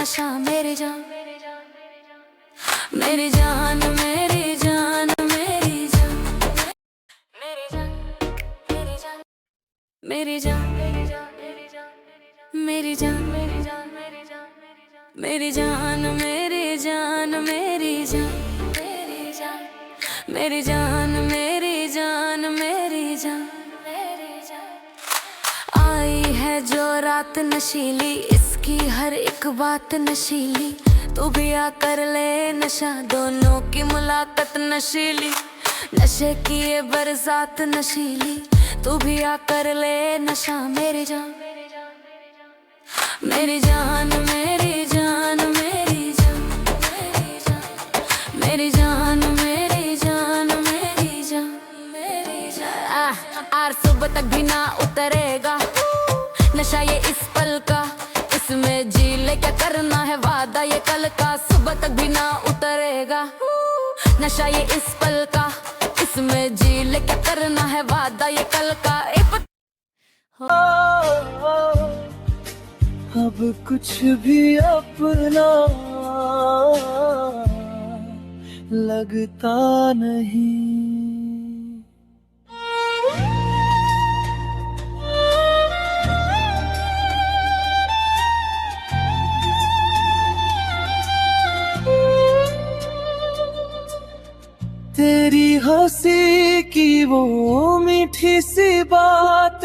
नशा मेरी जान, मेरी जान, मेरी जान, मेरी जान, मेरी जान, मेरी जान, मेरी जान, मेरी जान, मेरी जान, मेरी जान, मेरी जान, मेरी जान, मेरी जान, मेरी जान, मेरी जान, मेरी जान, मेरी जान, मेरी जान। आई है जो रात नशीली, इसकी हर एक बात नशीली, तू भी आ कर ले नशा, दोनों की मुलाकात नशीली, नशे की ये बरसात नशीली, तू भी आ कर ले नशा मेरी जान, मेरी जान, मेरी जान, मेरी जान, मेरी जान, मेरी जान, मेरी जान, मेरी जान, मेरी जान। आर सुबह तक भी ना उतरेगा नशा ये इस पल का, इसमें जी ले क्या करना है वादा ये कल का, सुबह तक भी ना उतरेगा नशा ये इस पल का, इसमें जी ले क्या करना है वादा ये कल का। अब कुछ भी अपना लगता नहीं, तेरी हंसी की वो मीठी सी बात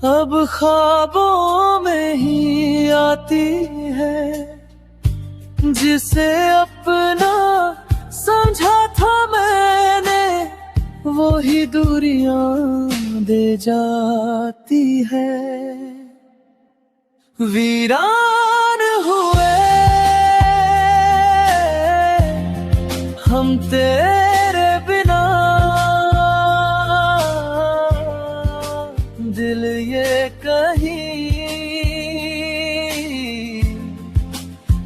अब ख्वाबों में ही आती है, जिसे अपना समझा था मैंने वो ही दूरियां दे जाती है। वीरान हुए हम तेरे बिना, दिल ये कहीं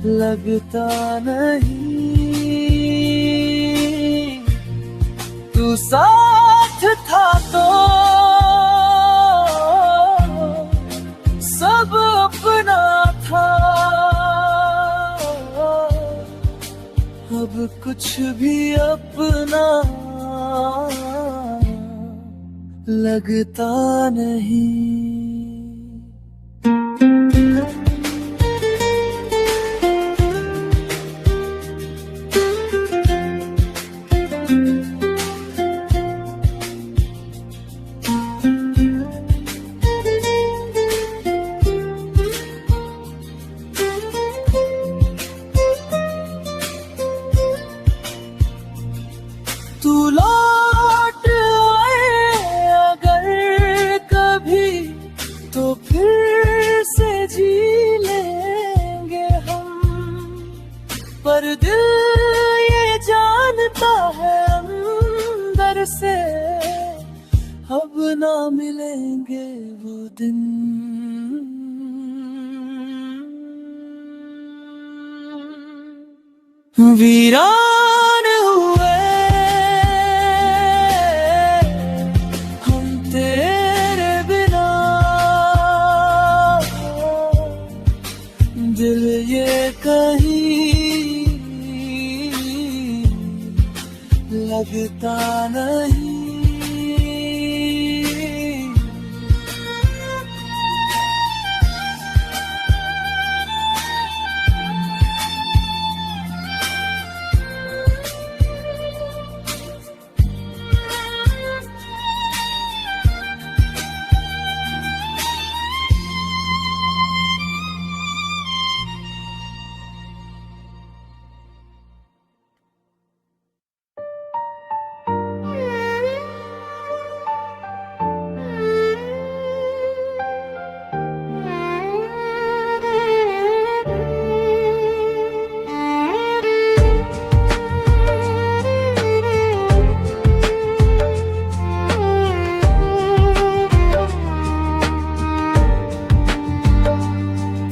लगता नहीं, तू साथ था तो सब अपना था, अब कुछ भी अपना लगता नहीं। तू लौट आए अगर कभी तो फिर से जी लेंगे हम, पर दिल ये जानता है अंदर से अब ना मिलेंगे वो दिन। वीरान हुए हम तेरे बिना, दिल ये कहीं लगता नहीं।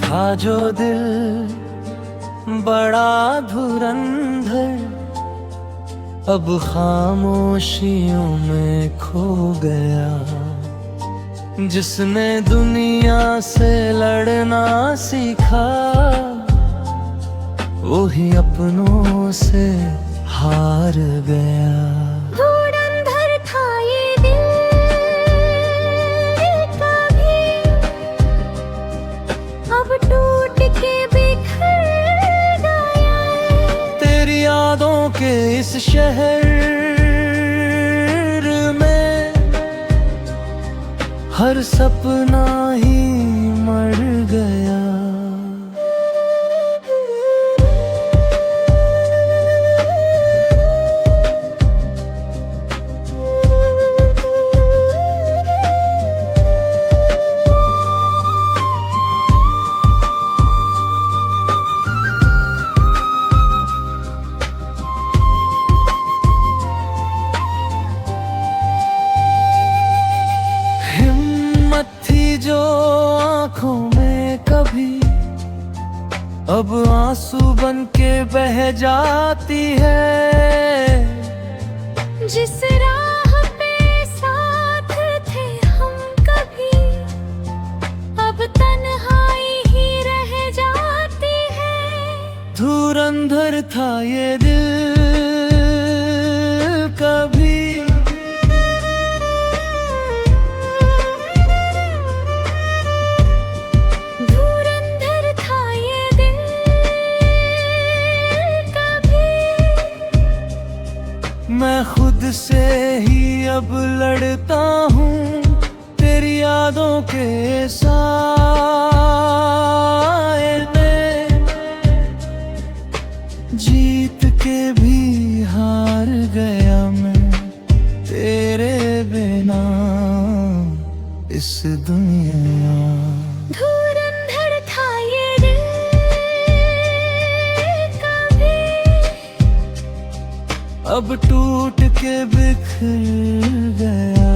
था जो दिल बड़ा धुरंधर, अब खामोशियों में खो गया, जिसने दुनिया से लड़ना सीखा, वही अपनों से हार गया। धुरंधर था ये दिल कभी, अब टूट के बिखर गया। तेरी यादों के इस शहर में हर सपना ही मर गया। जो आँखों में कभी अब आंसू बन के बह जाती है। जिस राह पे साथ थे हम कभी, अब तन्हाई ही रह जाती है। धुरंधर था ये दिल कभी, मैं खुद से ही अब लड़ता हूँ तेरी यादों के साए में। जीत के भी हार गया मैं तेरे बिना इस दुनिया। धुरंधर था ये दिल कभी, अब टूट के बिखर गया।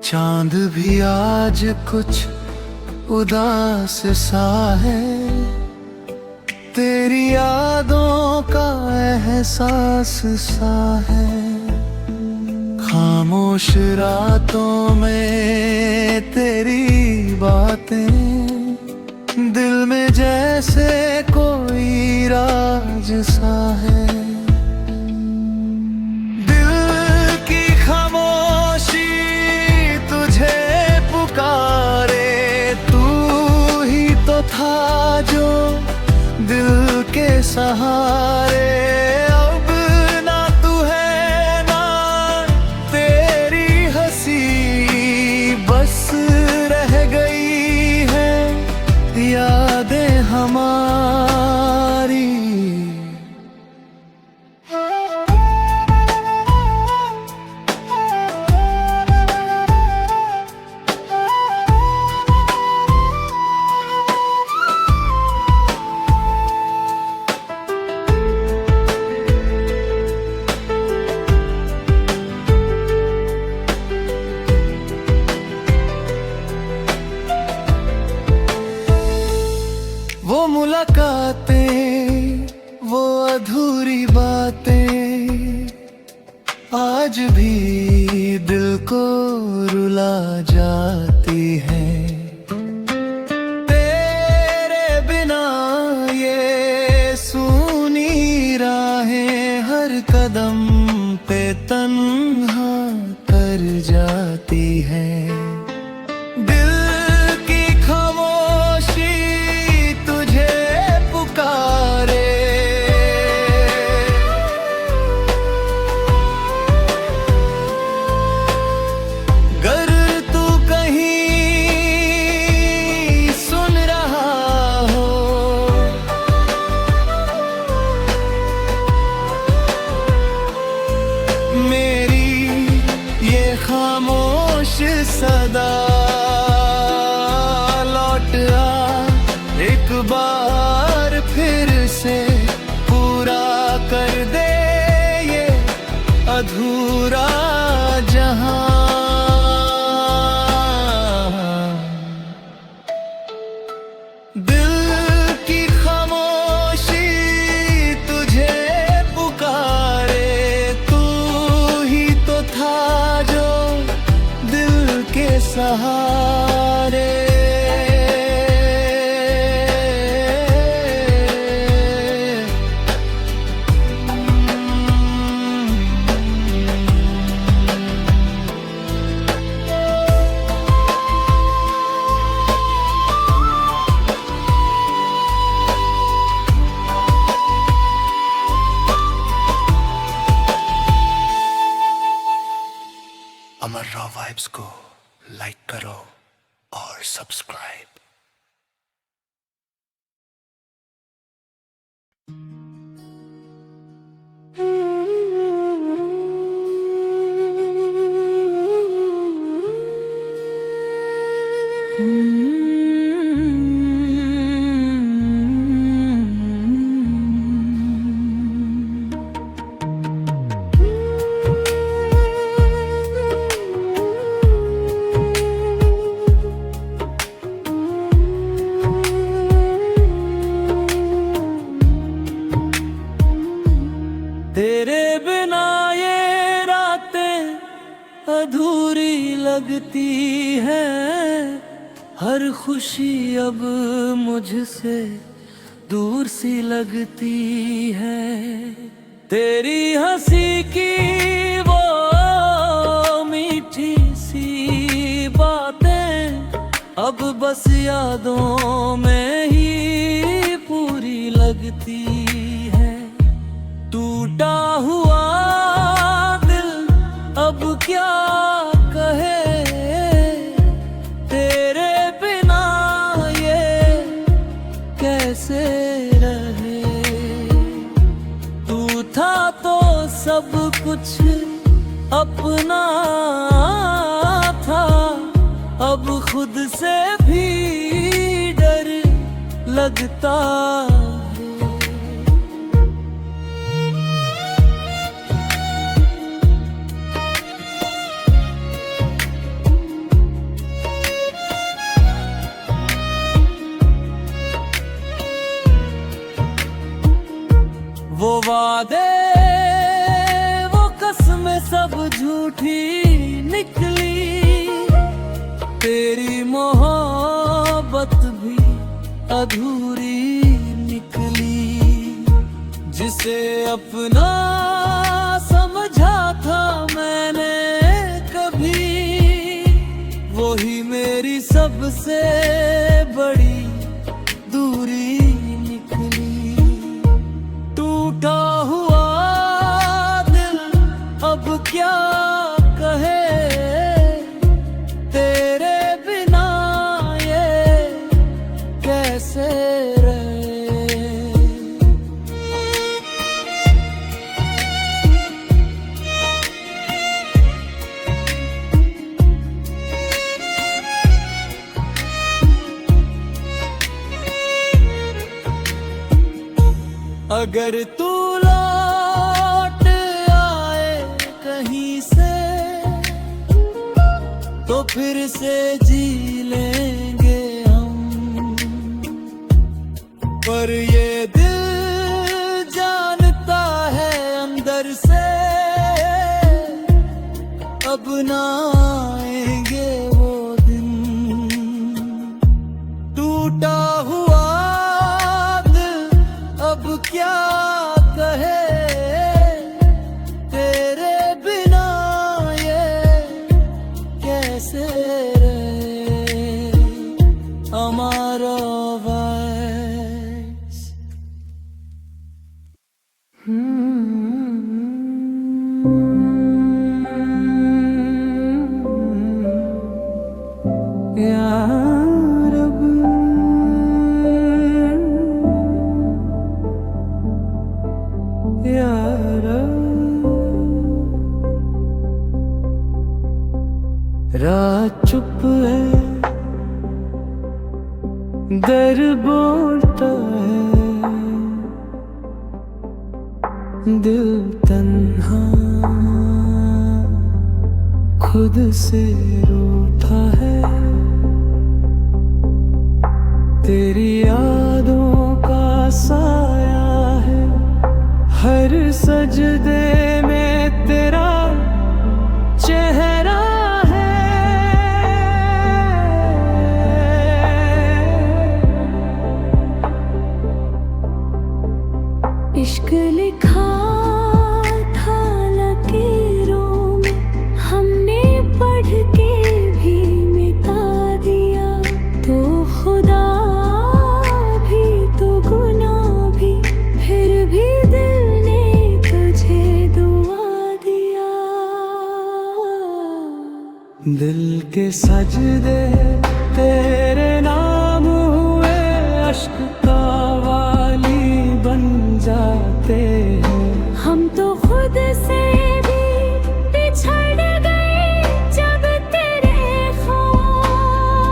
चांद भी आज कुछ उदास सा है, तेरी यादों का एहसास सा है। खामोश रातों में तेरी बातें दिल में जैसे कोई राज सा है। दिल की खामोशी तुझे पुकारे, तू ही तो था जो दिल के सहारे। अब ना तू है ना तेरी हंसी, बस रह गई है यादें हमारी। वो मुलाकातें, वो अधूरी बातें आज भी दिल को रुला जाती हैं। तेरे बिना ये सूनी राहें हर कदम पे तन्हा कर जाती हैं। सदा लौट आ, एक बार फिर से पूरा कर दे ये अधूरा जहां। दिल की खामोशी तुझे पुकारे, तू ही तो था जो दिल के सहारे। अमर रॉ वाइब्स को लाइक करो और सब्सक्राइब। तेरे बिना ये रातें अधूरी लगती है, हर खुशी अब मुझसे दूर सी लगती है। तेरी हंसी की वो मीठी सी बातें अब बस यादों में ही पूरी लगती है। टूटा हुआ दिल अब क्या कहे, तेरे बिना ये कैसे रहे। तू था तो सब कुछ अपना था, अब खुद से भी डर लगता है। वो वादे वो कसमें सब झूठी निकली, तेरी मोहब्बत भी अधूरी निकली। जिसे अपना समझा था मैंने कभी, वही मेरी सबसे बड़ी दूरी निकली। टूटा हुआ दिल अब क्या कहे, तेरे बिना ये कैसे रहे। अगर तू लौट आए कहीं से, तो फिर से जी लेंगे हम। पर ये दिल जानता है अंदर से, अब ना आएंगे वो दिन। टूटा हुआ अब क्या कहे, तेरे बिना ये कैसे रहे। हमारा वाइस रात चुप है, दर बोलता है, दिल तन्हा खुद से रूठा है। तेरी यादों का साया है, हर सजदे में तेरा चेहरा है। इश्क लिखा था लकीरों में, हमने पढ़ के भी मिटा दिया। तो खुदा भी तो गुनाह भी, फिर भी दिल ने तुझे दुआ दिया। दिल के सजदे तेरे नाम हुए, अश्क का वाली बन जाते हैं। हम तो खुद से भी बिछड़ गए जब तेरे ख्वाब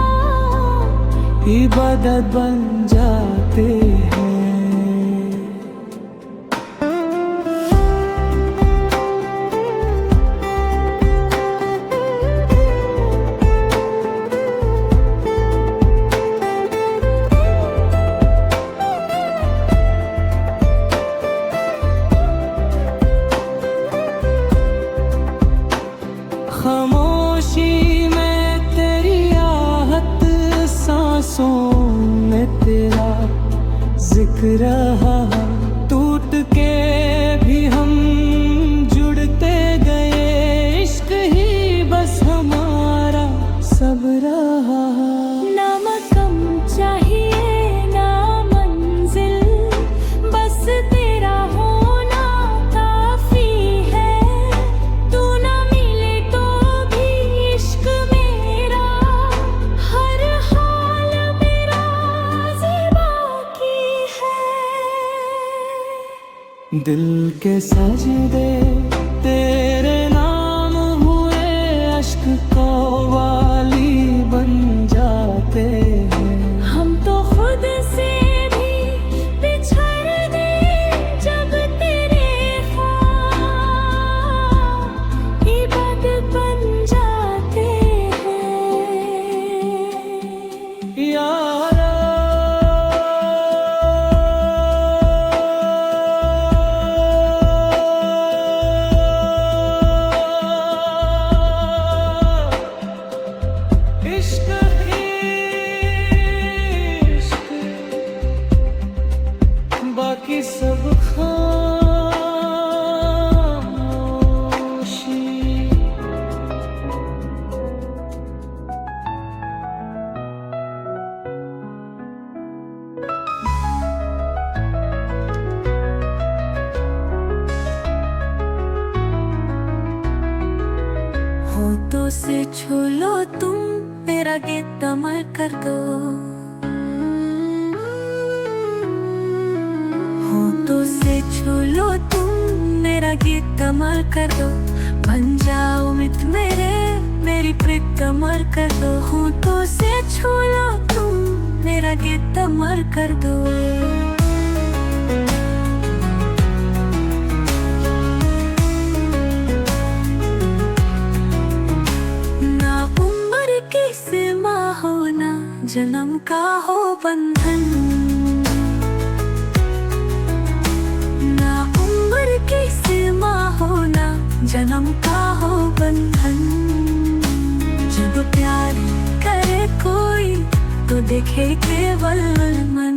इबादत बन जाते हैं। खामोशी में तेरी आहट, सांसों में तेरा जिक्र रहा। टूट के भी हम जुड़ते गए, इश्क ही बस हमारा सब रहा। ना मकम चाहिए ना मंजिल, बस तेरा होना काफी है। तू ना मिले तो भी इश्क मेरा, हर हाल मेरा बाकी है। दिल के सजदे तेरे नाम हुए, अश्क को वाली बन जाते हैं। हम तो खुद से भी बिछड़ गए जब तेरे ख्वाब इबादत बन जाते हैं। यारा इश्क ही इश्क, बाकी सब खामोशी। होठों से छू लो तुम, मेरा गीत अमर कर दो। होठों से छू लो तुम, मेरा गीत अमर कर दो। बन जाओ मित मेरे, मेरी प्रीत अमर कर दो। होठों से छू लो तुम, मेरा गीत अमर कर दो। जन्म का हो बंधन, ना उम्र की सीमा हो ना जन्म का हो बंधन। जब प्यार करे कोई तो देखे केवल मन,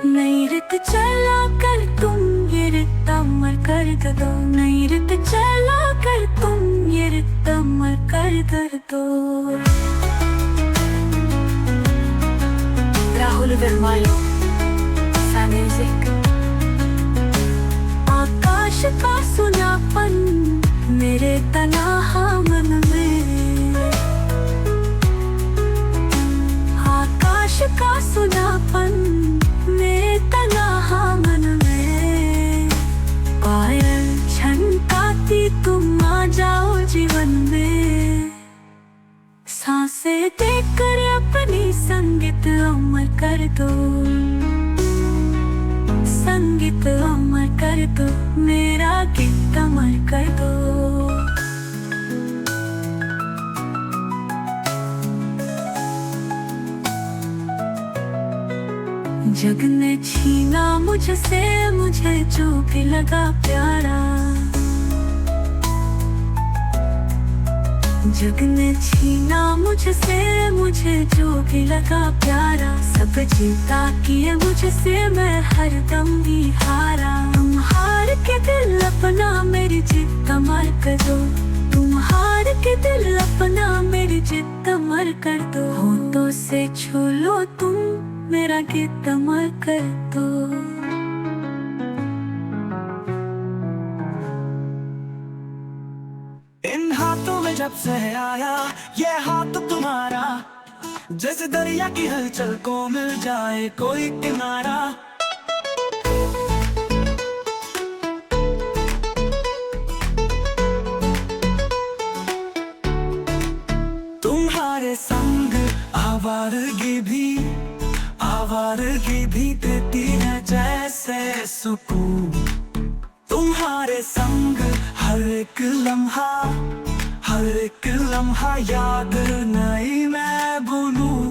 नई रित चला कर तुम ये रित अमर कर दो। नई रित चला कर तुम ये रित अमर कर दो। Rahul Vermayo, Sun Music। आकाश का सुनापन मेरे तन्हा मन में, आकाश का सुनापन मेरे तन्हा मन में। पायल छनकाती तुम आ जाओ जीवन में। कर दो, संगीत अमर कर दो, मेरा गीत अमर कर दो। जग ने छीना मुझसे मुझे जो भी लगा प्यारा, जग ने छीना मुझसे मुझे जो भी लगा प्यारा। सब जीता किए मुझसे मैं हरदम ही हारा। तुम हार के दिल अपना मेरी जिद अमर कर दो, तुम हार के दिल अपना मेरी जिद अमर कर दो। होठों से छू लो तुम मेरा गीत अमर कर दो। इन हाथों में जब से आया ये हाथ तुम्हारा, जैसे दरिया की हलचल को मिल जाए कोई किनारा। तुम्हारे संग आवारगी भी देती है जैसे सुकून। तुम्हारे संग हर एक लम्हा याद नहीं मैं भूलूं।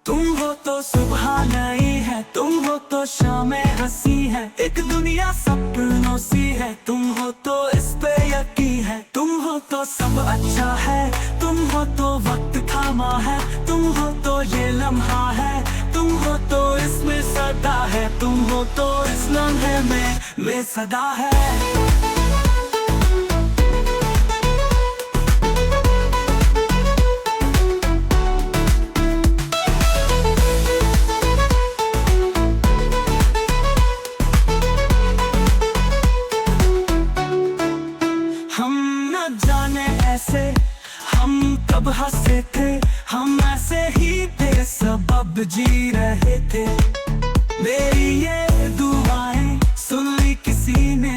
तुम हो तो सुबह नई है, तुम हो तो शामें हंसी है। एक दुनिया सपनों सी है, तुम हो तो इस पे यकीन है। तुम हो तो सब अच्छा है, तुम हो तो वक्त थामा है। तुम हो तो ये लम्हा है, तुम हो तो इसमें सदा है। तुम हो तो इस लम्हे में सदा है। हम कब हंसे थे, हम ऐसे ही बेसबब जी रहे थे। मेरी ये दुआएं सुन ली किसी ने,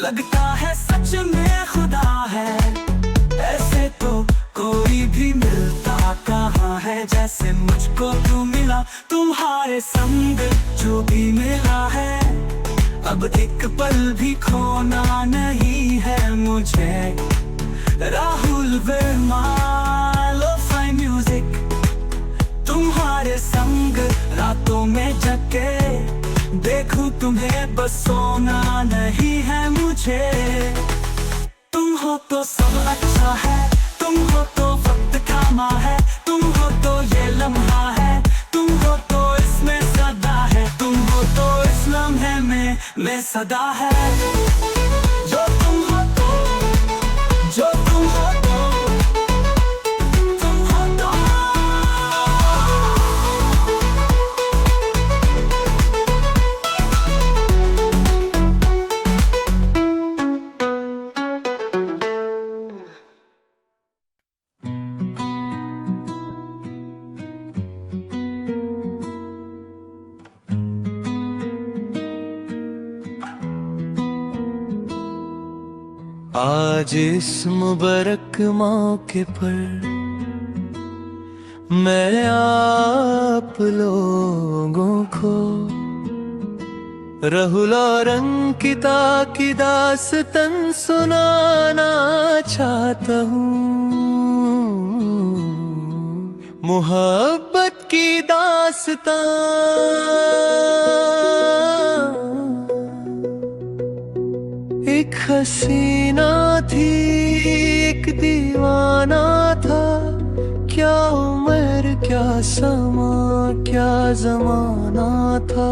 लगता है सच में खुदा है। ऐसे तो कोई भी मिलता कहाँ है, जैसे मुझको तू मिला। तुम्हारे संग जो भी मिला है, अब एक पल भी खोना नहीं है मुझे। राहुल वर्मा लोफाई म्यूजिक, तुम्हारे संग रातों में जगे देखूं तुम्हें, बस सोना नहीं है मुझे। तुम हो तो सब अच्छा है, तुम हो तो वक्त थामा है। तुम हो तो ये लम्हा है, तुम हो तो इसमें सदा है। तुम हो तो इस लम्हे में सदा है। जो तुम हो तो, जो तुम हो तो, तुम हो तो। आज इस मुबारक मौके पर मैं आप लोगों को राहुल और अंकिता की दास्तान सुनाना चाहता हूँ। मोहब्बत की दास्तान। एक हसीना थी, एक दीवाना था। क्या उम्र, क्या समा, क्या जमाना था।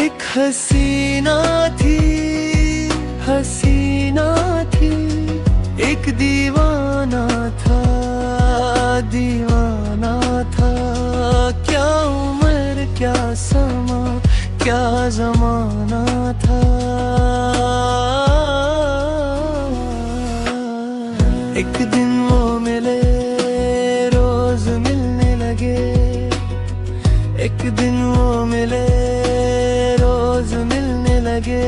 एक हसीना थी, हसीना थी। एक दीवाना था, दीवाना था। क्या उम्र, क्या समा, क्या जमाना था। एक दिन वो मिले, रोज मिलने लगे। एक दिन वो मिले, रोज मिलने लगे,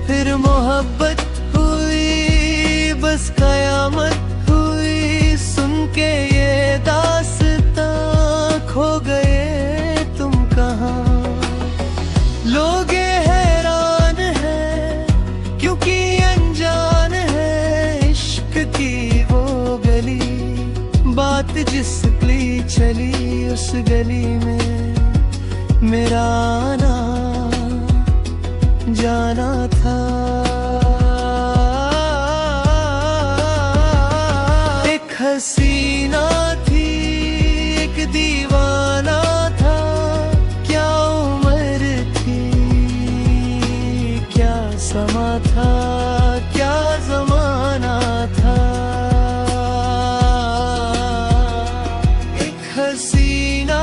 फिर मोहब्बत हुई, बस कयामत हुई। सुन के ये दास्तां खो गए तुम कहाँ। लोग हैरान हैं क्योंकि अनजान है इश्क की वो गली। बात जिस गली चली उस गली में मेरा आना जाना था। एक हसीना थी, एक दीवाना था, क्या उम्र थी, क्या समा था, क्या जमाना था। एक हसीना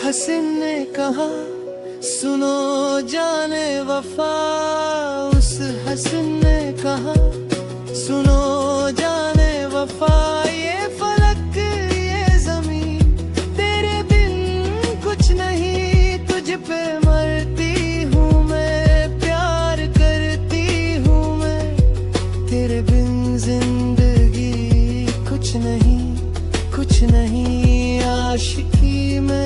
हसीन ने कहा सुनो जाने वफा। उस हसीन ने कहा सुनो जाने वफा। ये फलक ये जमीन तेरे बिन कुछ नहीं, तुझ पे मरती हूँ मैं, प्यार करती हूँ मैं। तेरे बिन जिंदगी कुछ नहीं, कुछ नहीं। आशिकी में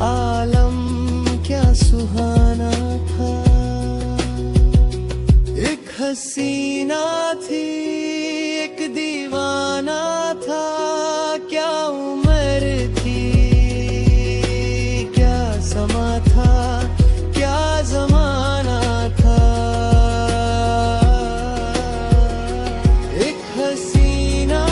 आलम क्या सुहाना था। एक हसीना थी, एक दीवाना था, क्या उम्र थी, क्या समा था, क्या जमाना था। एक हसीना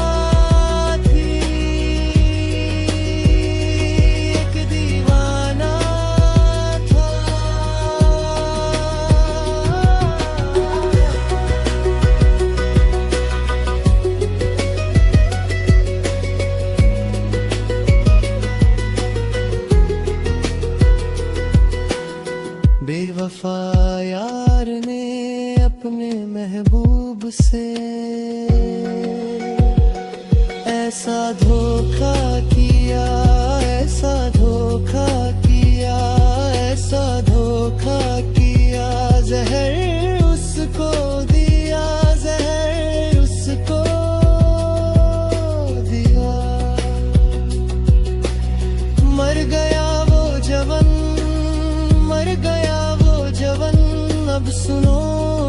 बेवफा यार ने अपने महबूब से ऐसा धोखा किया, ऐसा धोखा किया, ऐसा धोखा किया। जहर उसको दिया, जहर उसको दिया। मर गया वो जवन, मर गया जवन। अब सुनो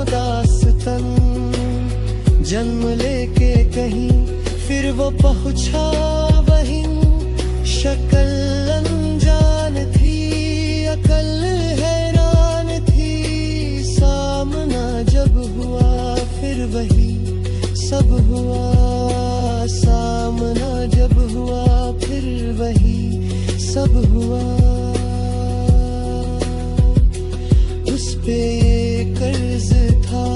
दास्तन, जन्म लेके कहीं फिर वो पहुंचा वहीं। शक्ल अनजान थी, अकल हैरान थी। सामना जब हुआ फिर वही सब हुआ। सामना जब हुआ फिर वही सब हुआ। उस पे ये कर्ज था,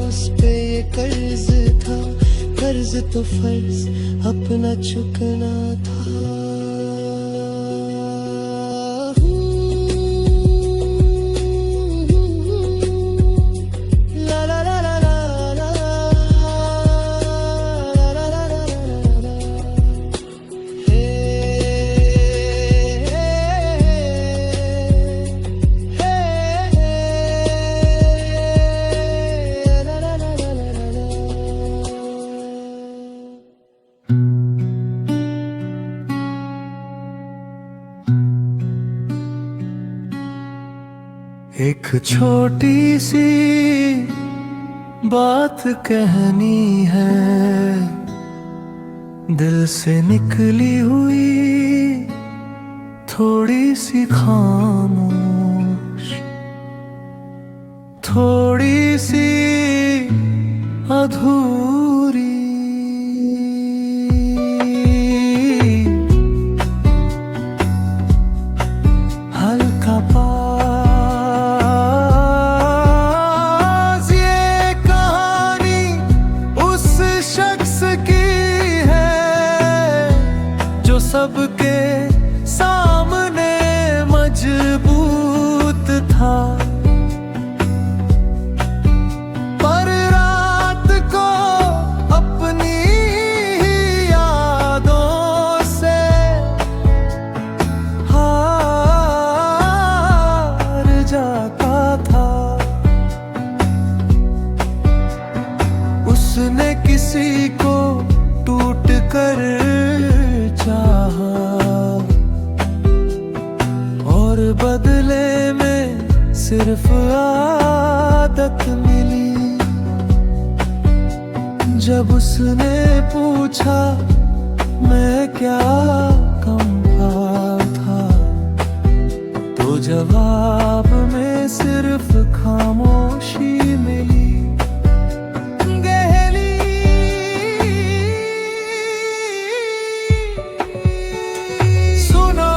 उस पे ये कर्ज था। कर्ज तो फर्ज अपना चुकना था। एक छोटी सी बात कहनी है, दिल से निकली हुई थोड़ी सी खामोश, थोड़ी सी अधूरी। हल्का पास ये कहा बदले में सिर्फ आदत मिली। जब उसने पूछा मैं क्या कम था, तो जवाब में सिर्फ खामोशी मिली। सुनो,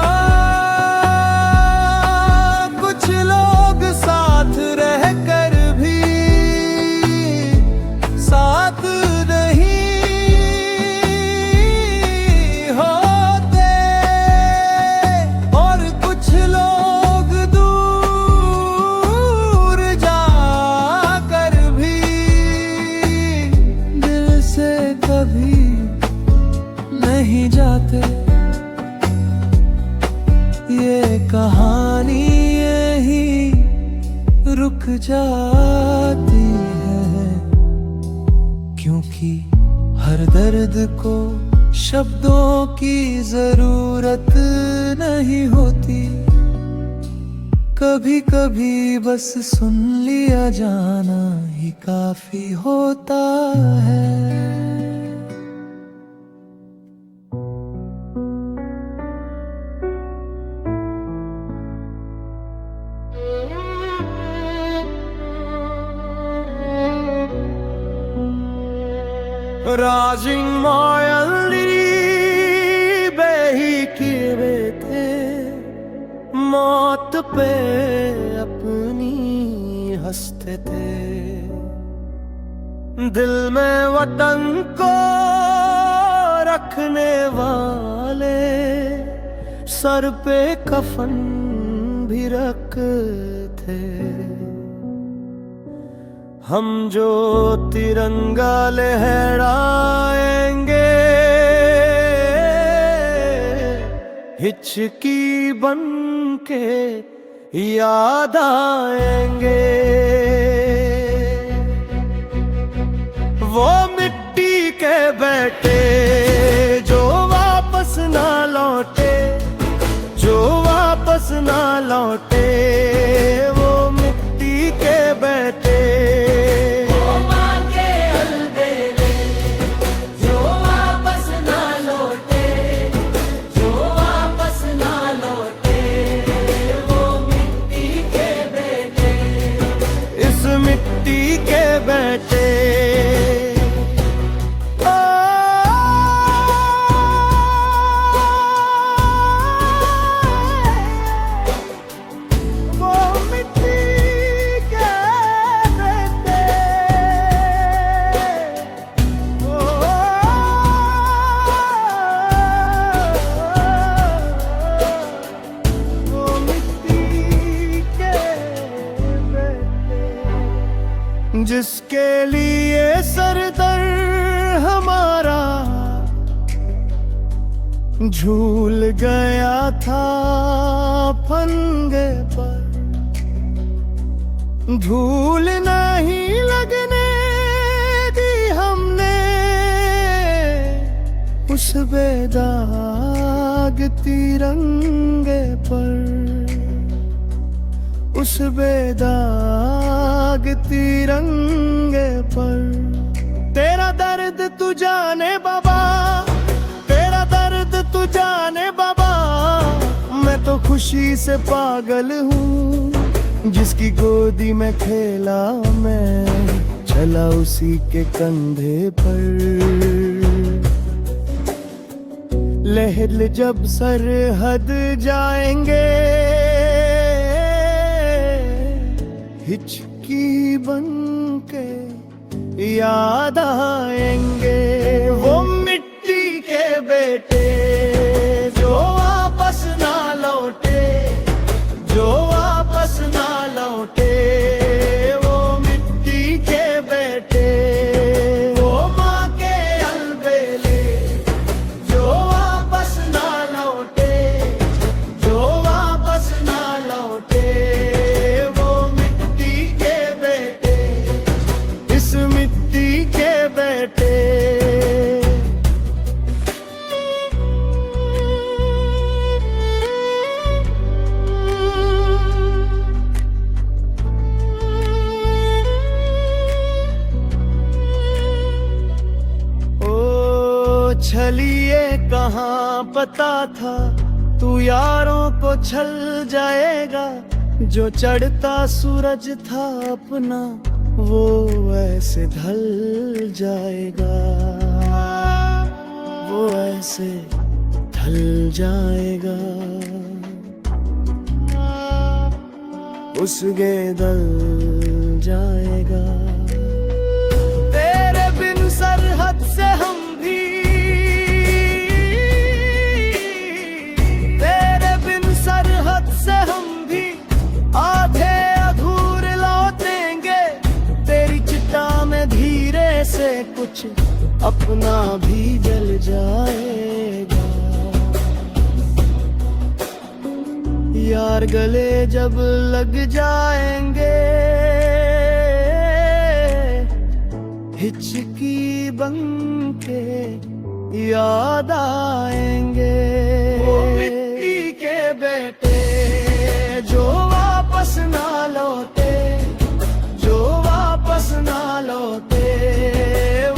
कुछ लोग साथ रहकर भी साथ नहीं होते, और कुछ लोग दूर जाकर भी दिल से कभी नहीं जाते। ये कहानी यही रुक जाती है, क्योंकि हर दर्द को शब्दों की जरूरत नहीं होती। कभी कभी बस सुन लिया जाना ही काफी होता है। मौत पे अपनी हंसते थे, दिल में वतन को रखने वाले सर पे कफन भी रखते। हम जो तिरंगा लहराएंगे हिचकी बन के याद आएंगे। वो मिट्टी के बेटे जो वापस ना लौटे, जो वापस ना लौटे, वो मिट्टी के बेटे। मिट्टी के बेटे वो मिट्टी के बेटे, वो मिट्टी के बेटे। जिसके लिए सरदर हमारा झूल गया था फंदे पर, धूल नहीं लगने दी हमने उस बेदाग तिरंगे पर, उस बेदाग तिरंगे पर। तेरा दर्द तू जाने बाबा, तेरा दर्द तू जाने बाबा। मैं तो खुशी से पागल हूँ, जिसकी गोदी में खेला मैं, चला उसी के कंधे पर। लहर जब सरहद जाएंगे हिचकी बन के याद आएंगे। वो मिट्टी के बेटे जो वापस ना लौटे, जो वापस ना लौटे, वो मिट्टी के बेटे। वो माँ के अलबेले जो वापस ना लौटे, जो वापस ना लौटे, वो मिट्टी के बेटे। पता था तू यारों को छल जाएगा, जो चढ़ता सूरज था अपना वो ऐसे ढल जाएगा, वो ऐसे ढल जाएगा, उसके दल जाएगा। तेरे बिन सरहद से हम भी, तेरे बिन सरहद से हम भी आधे अधूरे लौटेंगे। तेरी चिता में धीरे से कुछ अपना भी जल जाएगा। यार गले जब लग जाएंगे, हिचकी बनके याद आएंगे। वो मिट्टी के बेटे जो वापस ना लौटे, जो वापस ना लौटे,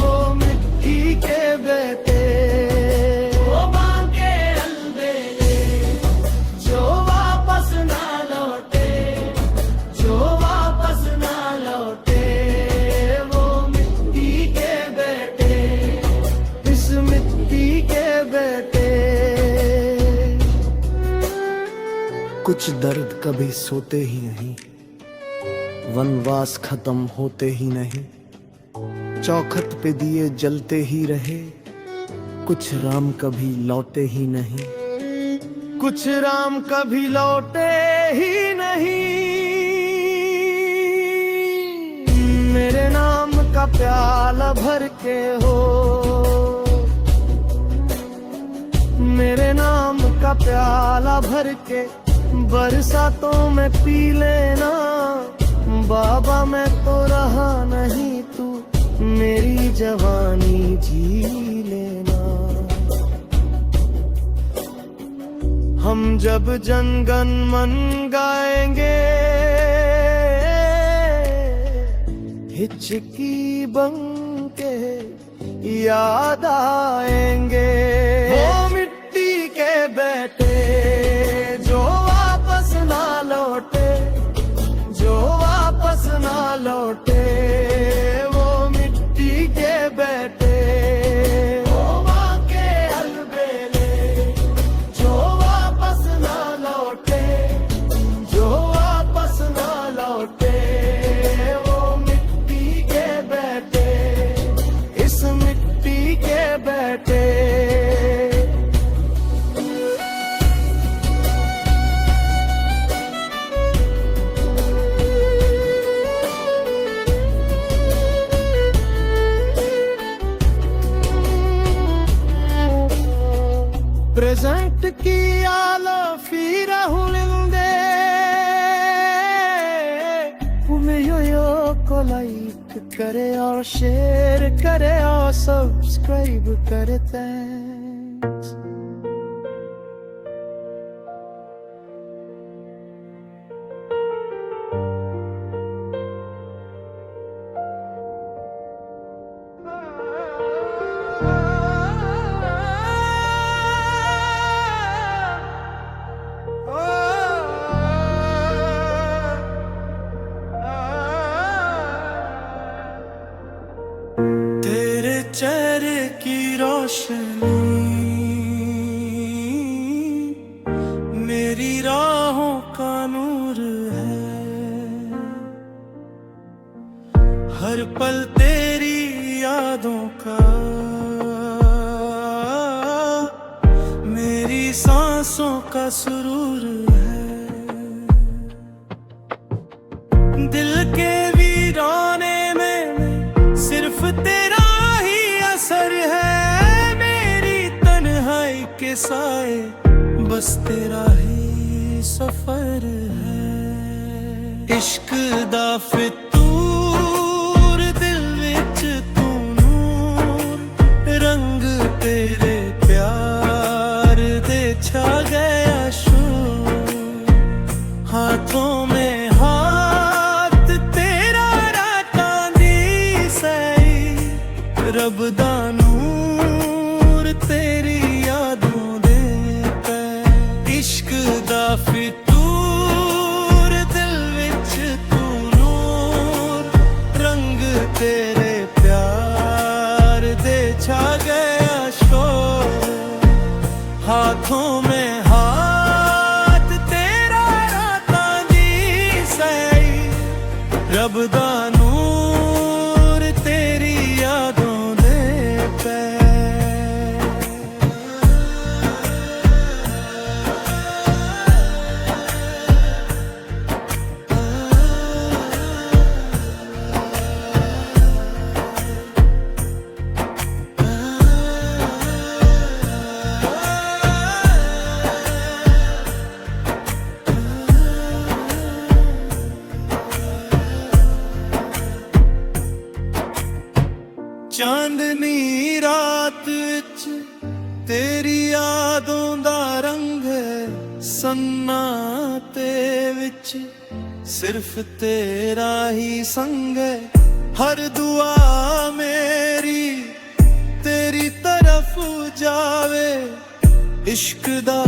वो मिट्टी के बेटे, वो मां के अलबेले जो वापस ना लौटे, जो वापस ना लौटे, वो मिट्टी के बेटे, इस मिट्टी के बेटे। कुछ दर्द कभी सोते ही नहीं, वनवास खत्म होते ही नहीं, चौखट पे दिए जलते ही रहे, कुछ राम कभी लौटे ही नहीं, कुछ राम कभी लौटे ही नहीं। मेरे नाम का प्याला भर के हो, मेरे नाम का प्याला भर के बरसातों में पी लेना। बाबा मैं तो रहा नहीं, तू मेरी जवानी जी लेना। हम जब जनगण मन गाएंगे, हिचकी बनके याद आएंगे। वो मिट्टी के बेटे जो वापस ना लौटे, जो वापस ना लौटे, वो मिट्टी के बेटे, वो मां के अलबेले जो वापस ना लौटे, जो वापस ना लौटे, वो मिट्टी के बेटे, इस मिट्टी के बेटे। प्रेजेंट की alla fira hulinde, उमें को लाइक करे और शेयर करे और सब्सक्राइब करे। थैंक्स। तेरे चेहरे की रोशनी मेरी राहों का नूर है। हर पल तेरी यादों का मेरी सांसों का सुरूर है। दिल के वीराने में सिर्फ तेरा ही असर है। मेरी तन्हाई के साए बस तेरा ही सफर है। इश्क दा फितूर दिल विच तू नूर, रंग तेरे प्यार दे छा गया शूर। हाथों में हाथ तेरा रातां दी सही, रब दा नूर तेरी यादों दे रब दा नूर तेरी यादों दे पै। चांदनी रात विच तेरी यादों दा रंग है, सन्नाटे विच सिर्फ तेरा ही संग है। हर दुआ मेरी तेरी तरफ जावे, इश्क दा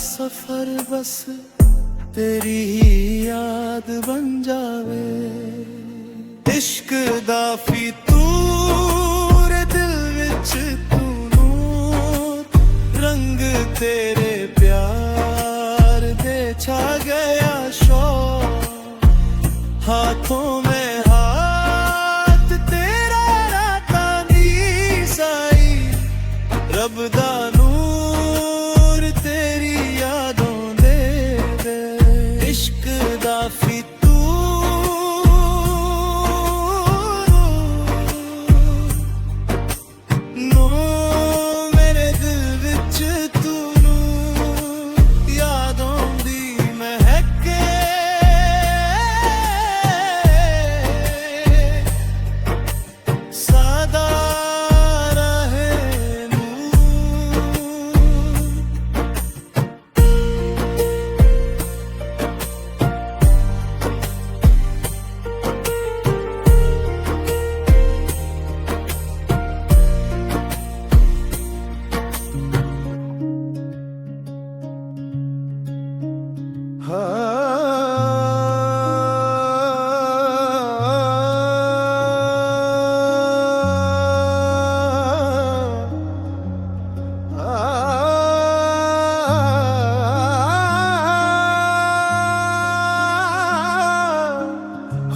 सफर बस तेरी ही याद बन जावे। इश्क दा फितूर दिल विच तू नूर, रंग तेरे प्यार दे छा गया शौक। हाथों में हाथ तेरा राता नी साई, रब दा नूर तेरी यादों दे दे। इश्क दा फितूर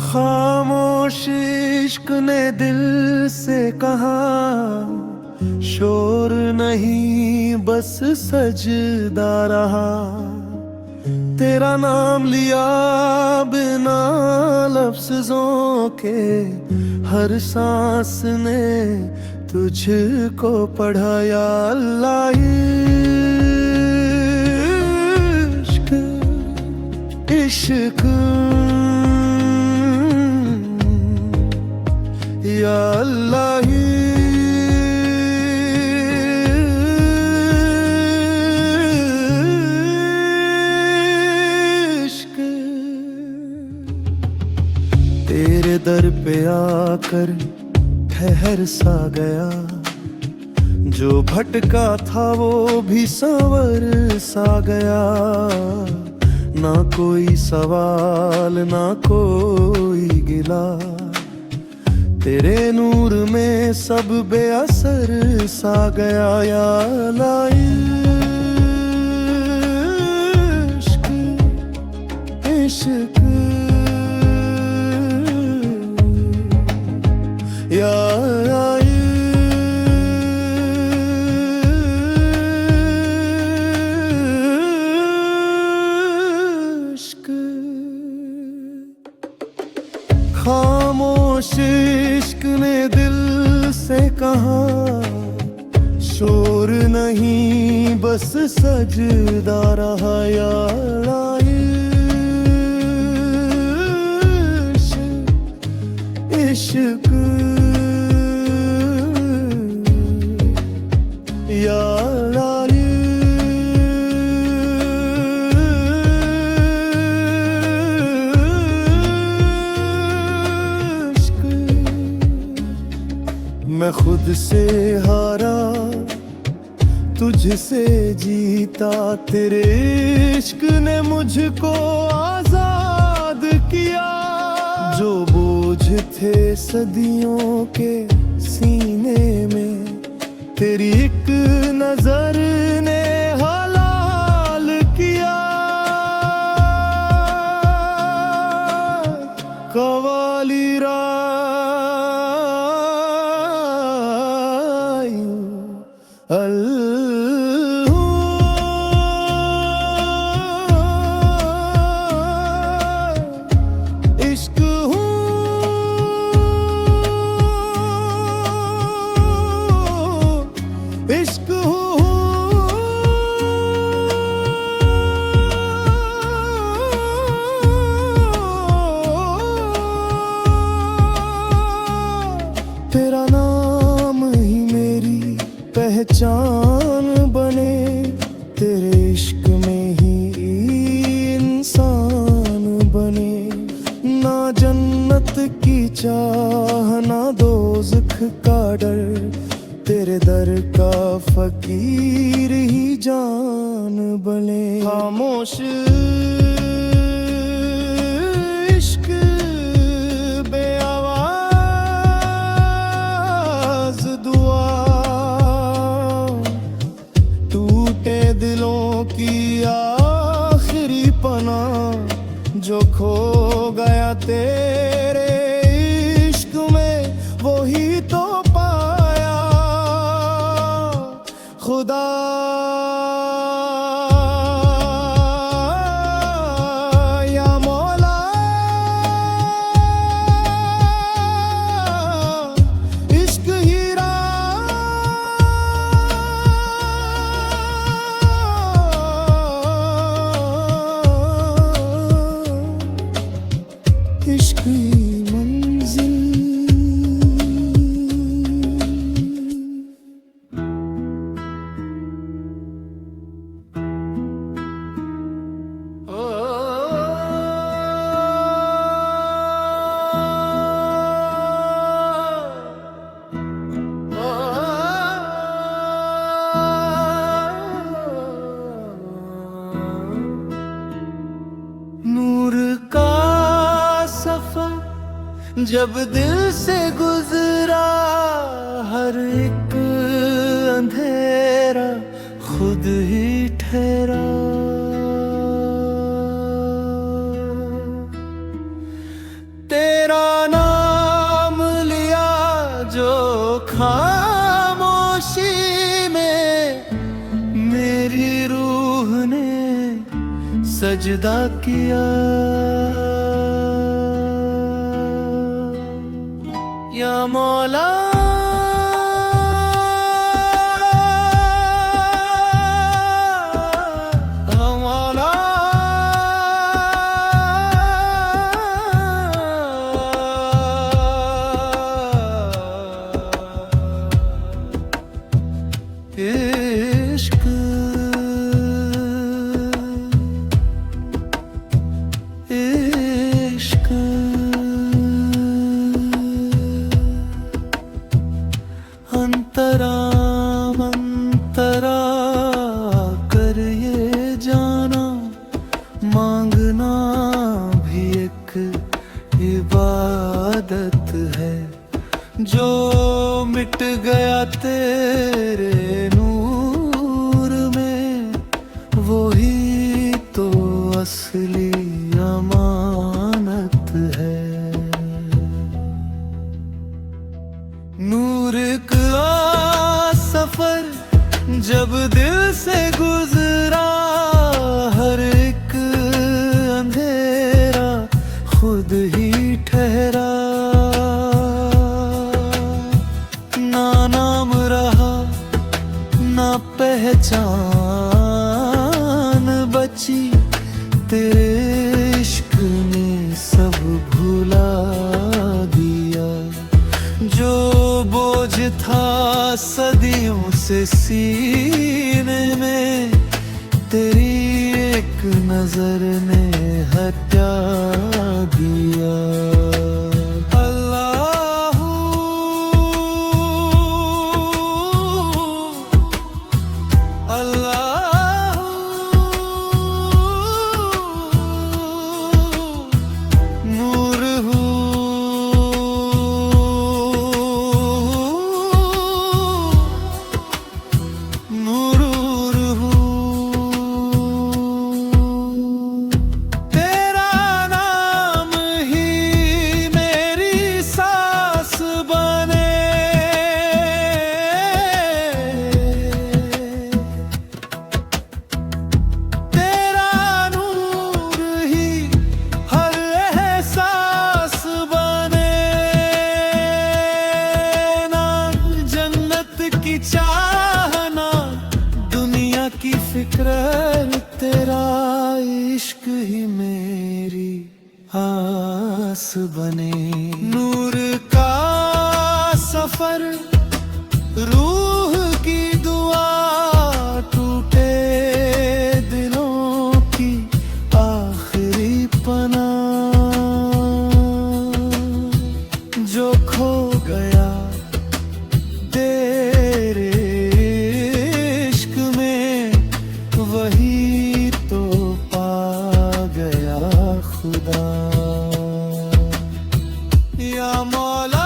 खामोश इश्क ने दिल से कहा, शोर नहीं बस सजदा रहा। तेरा नाम लिया बिना लफ्ज़ों के, हर सांस ने तुझको पढ़ा। या अल्लाह इश्क इश्क, या अल्लाह इश्क। तेरे दर पे आकर ठहर सा गया, जो भटका था वो भी संवर सा गया। ना कोई सवाल ना कोई गिला, तेरे नूर में सब बेअसर सा गया। या अल्लाह इश्क इश्क, या इश्क। खामोश इश्क ने दिल से कहा, शोर नहीं बस सजदा रहा। या अल्लाह इश्क इश्क, या अल्लाह इश्क। मैं खुद से हारा तुझसे जीता, तेरे इश्क ने मुझको आजाद किया। जो बोझ थे सदियों के सीने में, तेरी एक नजर ने हलाल किया। कवाली चाहना दोज़ख का डर, तेरे दर का फकीर ही जान बने। खामोश इश्क बेआवाज दुआ, टूटे दिलों की आखिरी पनाह, जो खो गया तेरे इश्क में वही तो पाया। खुदा या मौला, इश्क हीरा इश्क ही मंजिल। नूर का सफर जब दिल से गुजरा, हर एक अंधेरा खुद ही ठहरा। तेरा नाम लिया जो खामोशी में, मेरी रूह ने सजदा किया। या मौला, या मौला, इश्क इश्क अंतरा मंतरा कर ये जाना, मांगना भी एक इबादत है। जो मिट गया तेरे नूर में, वही तो असली अमानत है। नूर का सफर जब दिल से गुजरा, हर एक अंधेरा खुद ही ठहरा। ना नाम रहा ना पहचान बची, तेरे इश्क ने सब भुला दिया। जो बोझ था सदियों से सीने में, तेरी एक नजर ने हटा दिया। अल्लाहू अल्लाहू नूर हूँ, तेरा नाम ही मेरी सांस बने। तेरा नूर ही हर एहसास बने। ना जन्नत की चाहना दुनिया की फिक्र, तेरा इश्क ही मेरी आस बने। नूर का सफर रूह की दुआ, टूटे दिलों की आखिरी पनाह। खुदा या मौला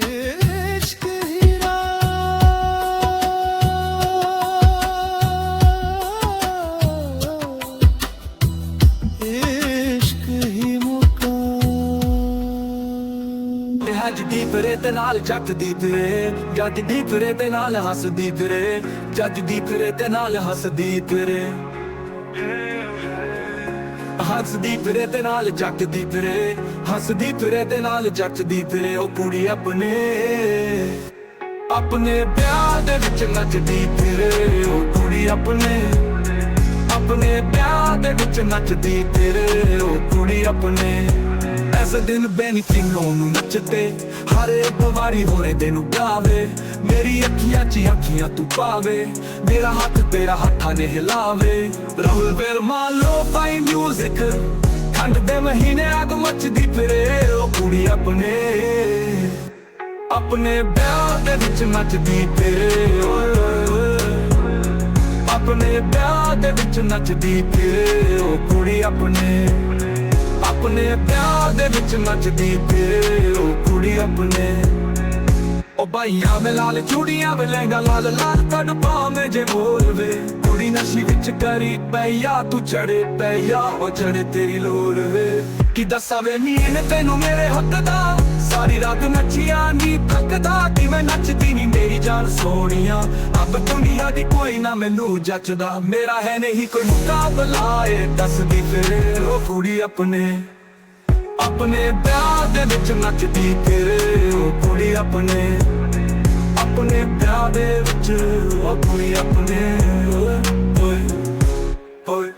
इश्क हीरा इश्क ही मुका ਹੱਜਦੀ ਫਿਰੇ ਤੇ ਨਾਲ ਜੱਟਦੀ ਫਿਰੇ ਜੱਜਦੀ ਫਿਰੇ ਤੇ ਨਾਲ ਹੱਸਦੀ ਫਿਰੇ ਜੱਜਦੀ ਫਿਰੇ ਤੇ ਨਾਲ ਹੱਸਦੀ ਫਿਰੇ ਹੱਸਦੀ ਫਿਰੇ ਤੇ ਨਾਲ ਜੱਟਦੀ ਫਿਰੇ ਹੱਸਦੀ ਫਿਰੇ ਤੇ ਨਾਲ ਜੱਟਦੀ ਫਿਰੇ ਉਹ ਕੁੜੀ ਆਪਣੇ ਆਪਣੇ ਪਿਆਰ ਦੇ ਵਿੱਚ ਨੱਚਦੀ ਫਿਰੇ ਉਹ ਕੁੜੀ ਆਪਣੇ ਆਪਣੇ ਪਿਆਰ ਦੇ ਵਿੱਚ ਨੱਚਦੀ ਫਿਰੇ ਉਹ ਕੁੜੀ ਆਪਣੇ ਐਸੇ ਦਿਨ ਬੈਨੀਫਿੰਗ ਨੂੰ ਨੱਚਦੇ ਹਰ ਇੱਕ ਵਾਰੀ ਹੋਰੇ ਦੇ ਨੂੰ ਗਾਵੇ ਮੇਰੀ ਅੱਖੀਆਂ 'ਚ ਅੱਖੀਆਂ ਤੂੰ ਪਾਵੇ ਮੇਰਾ ਹੱਥ ਤੇਰਾ ਹੱਥਾਂ ਨੇ ਹਿਲਾਵੇ ਰਾਹੁਲ ਵਰਮਾ ਲੋ ਪਾਈ ਮਿਊਜ਼ਿਕ ਠੰਡ ਦੇ ਮਹੀਨੇ ਅੱਗ ਮੱਚਦੀ ਫਿਰੇ ਉਹ ਕੁੜੀ ਆਪਣੇ ਆਪਣੇ ਵਿਆਹ ਦੇ ਵਿੱਚ ਨੱਚਦੀ ਫਿਰੇ ਆਪਣੇ ਵਿਆਹ ਦੇ ਵਿੱਚ ਨੱਚਦੀ ਫਿਰੇ ਉਹ ਕੁੜੀ ਆਪਣੇ ਆਪਣੇ ਪਿਆਰ ਦੇ ਵਿੱਚ ਨੱਚਦੀ ਫਿਰੇ ਉਹ ਕੁੜੀ ਆਪਣੇ ਉਹ ਬਾਈਆਂ ਮੇ ਲਾਲ ਚੂੜੀਆਂ ਵੇ ਲਹਿੰਗਾ ਲਾਲ ਲਾਲ ਕੱਢ ਪਾਵੇਂ ਜੇ ਬੋਲਵੇ ਕੁੜੀ ਨਸ਼ੀ ਵਿੱਚ ਕਰੀ ਪਈਆ ਤੂੰ ਚੜੇ ਪਈਆ ਉਹ ਚੜੇ ਤੇਰੀ ਲੋਰ ਵੇ ਕੀ ਦੱਸਾਂ ਵੇ ਮੀਨ ਤੈਨੂੰ ਮੇਰੇ ਹੱਥ ਦਾ ਸਾਰੀ ਰਾਤ ਨੱਚੀਆਂ ਨੀ ਥੱਕਦਾ ਕਿਵੇਂ ਨੱਚਦੀ ਨੀ ਮੇਰੀ ਜਾਨ ਸੋਹਣੀਆਂ ਅਬ ਦੁਨੀਆ ਦੀ ਕੋਈ ਨਾ ਮੈਨੂੰ ਜੱਚਦਾ ਮੇਰਾ ਹੈ ਨਹੀਂ ਕੋਈ ਮੁਕਾਬਲਾ ਏ ਦੱਸਦੀ ਫਿਰੇ ਉਹ ਕੁੜੀ ਆਪਣੇ ਆਪਣੇ ਪਿਆਰ ਦੇ ਵਿੱਚ ਨੱਚਦੀ ਫਿਰੇ ਉਹ ਕੁੜੀ ਆਪਣੇ ਆਪਣੇ ਪਿਆਰ ਦੇ ਵਿੱਚ ਉਹ ਕੁੜੀ ਆਪਣੇ ਓਏ ਓਏ